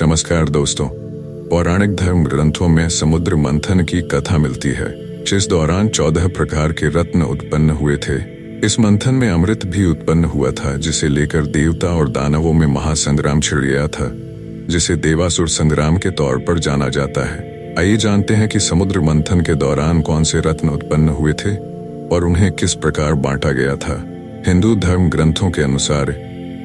नमस्कार दोस्तों। पौराणिक धर्म ग्रंथों में समुद्र मंथन की कथा मिलती है, जिस दौरान 14 प्रकार के रत्न उत्पन्न हुए थे। इस मंथन में अमृत भी उत्पन्न हुआ था, जिसे लेकर देवता और दानवों में महासंग्राम छिड़ गया था, जिसे देवासुर संग्राम के तौर पर जाना जाता है। आइए जानते हैं कि समुद्र मंथन के दौरान कौन से रत्न उत्पन्न हुए थे और उन्हें किस प्रकार बांटा गया था। हिंदू धर्म ग्रंथों के अनुसार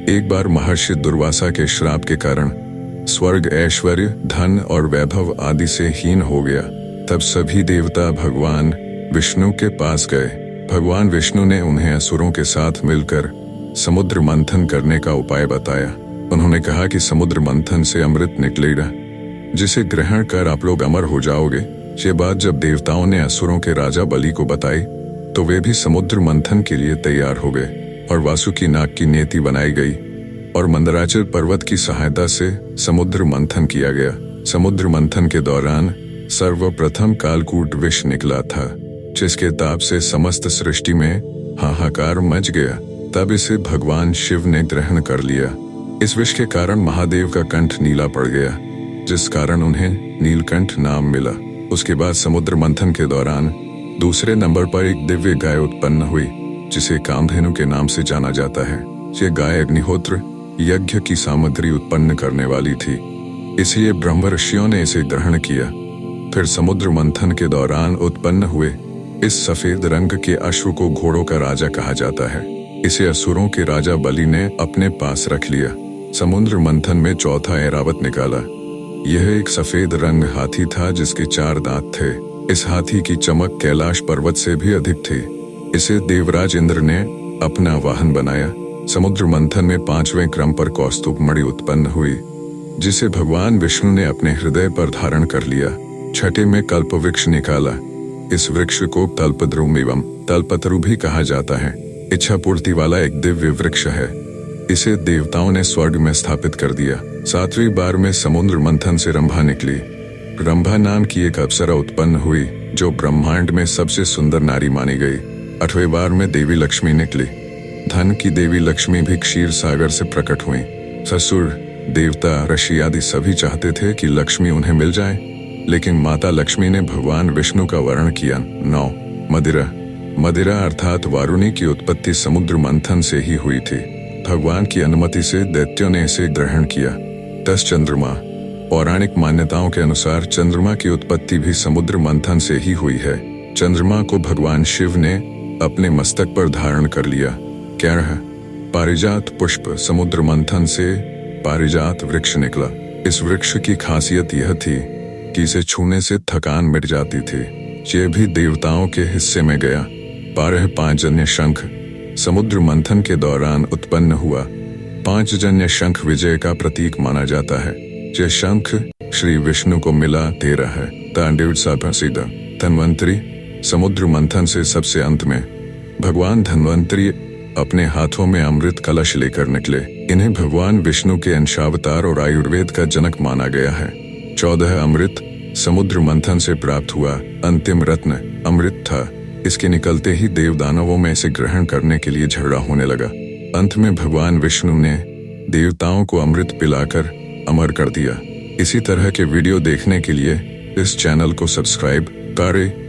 एक बार महर्षि दुर्वासा के श्राप के कारण स्वर्ग, ऐश्वर्य, धन और वैभव आदि से हीन हो गया। तब सभी देवता भगवान विष्णु के पास गए। भगवान विष्णु ने उन्हें असुरों के साथ मिलकर समुद्र मंथन करने का उपाय बताया। उन्होंने कहा कि समुद्र मंथन से अमृत निकलेगा, जिसे ग्रहण कर आप लोग अमर हो जाओगे। ये बात जब देवताओं ने असुरों के राजा बलि को बताई तो वे भी समुद्र मंथन के लिए तैयार हो गए और वासुकी नाग की नेति बनाई गई और मंदराचल पर्वत की सहायता से समुद्र मंथन किया गया। समुद्र मंथन के दौरान सर्वप्रथम कालकूट विष निकला था, जिसके ताप से समस्त सृष्टि में हाहाकार मच गया। तब इसे भगवान शिव ने ग्रहण कर लिया। इस विष के कारण महादेव का कंठ नीला पड़ गया, जिस कारण उन्हें नीलकंठ नाम मिला। उसके बाद समुद्र मंथन के दौरान दूसरे नंबर पर एक दिव्य गाय उत्पन्न हुई, जिसे कामधेनु के नाम से जाना जाता है। ये गाय अग्निहोत्र यज्ञ की सामग्री उत्पन्न करने वाली थी, इसलिए ब्रह्म ऋषियों ने इसे ग्रहण किया। फिर समुद्र मंथन के दौरान उत्पन्न हुए इस सफेद रंग के अश्व को घोड़ों का राजा कहा जाता है। इसे असुरों के राजा बलि ने अपने पास रख लिया। समुद्र मंथन में चौथा ऐरावत निकाला। यह एक सफेद रंग हाथी था, जिसके 4 दांत थे। इस हाथी की चमक कैलाश पर्वत से भी अधिक थी। इसे देवराज इंद्र ने अपना वाहन बनाया। समुद्र मंथन में 5वें क्रम पर कौस्तुभ मणि उत्पन्न हुई, जिसे भगवान विष्णु ने अपने हृदय पर धारण कर लिया। छठे में कल्प वृक्ष निकाला। इस वृक्ष को कल्पद्रुम एवं तलपत्रु भी कहा जाता है। इच्छा पूर्ति वाला एक दिव्य वृक्ष है। इसे देवताओं ने स्वर्ग में स्थापित कर दिया। 7वीं बार में समुद्र मंथन से रंभा निकली। रंभा नाम की एक अप्सरा उत्पन्न हुई, जो ब्रह्मांड में सबसे सुंदर नारी मानी गई। 8वें बार में देवी लक्ष्मी निकली। धन की देवी लक्ष्मी भी क्षीर सागर से प्रकट हुई। ससुर, देवता, ऋषि आदि सभी चाहते थे कि लक्ष्मी उन्हें मिल जाए, लेकिन माता लक्ष्मी ने भगवान विष्णु का वर्ण किया। 9 मदिरा। मदिरा अर्थात वारुणी की उत्पत्ति समुद्र मंथन से ही हुई थी। भगवान की अनुमति से दैत्यों ने इसे ग्रहण किया। 10 चंद्रमा। पौराणिक मान्यताओं के अनुसार चंद्रमा की उत्पत्ति भी समुद्र मंथन से ही हुई है। चंद्रमा को भगवान शिव ने अपने मस्तक पर धारण कर लिया। 11 पारिजात पुष्प। समुद्र मंथन से पारिजात वृक्ष निकला। इस वृक्ष की खासियत यह थी कि इसे छूने से थकान मिट जाती थी। ये भी देवताओं के हिस्से में गया। 12 पांचजन्य शंख। समुद्र मंथन के दौरान उत्पन्न हुआ। पांचजन्य शंख विजय का प्रतीक माना जाता है। यह शंख श्री विष्णु को मिला। 13 है तांडव प्रसिद्ध। धन्वंतरी। समुद्र मंथन से सबसे अंत में भगवान धन्वंतरी अपने हाथों में अमृत कलश लेकर निकले। इन्हें भगवान विष्णु के अंशावतार और आयुर्वेद का जनक माना गया है। 14 अमृत। समुद्र मंथन से प्राप्त हुआ अंतिम रत्न अमृत था। इसके निकलते ही देव दानवों में इसे ग्रहण करने के लिए झगड़ा होने लगा। अंत में भगवान विष्णु ने देवताओं को अमृत पिलाकर अमर कर दिया। इसी तरह के वीडियो देखने के लिए इस चैनल को सब्सक्राइब करें।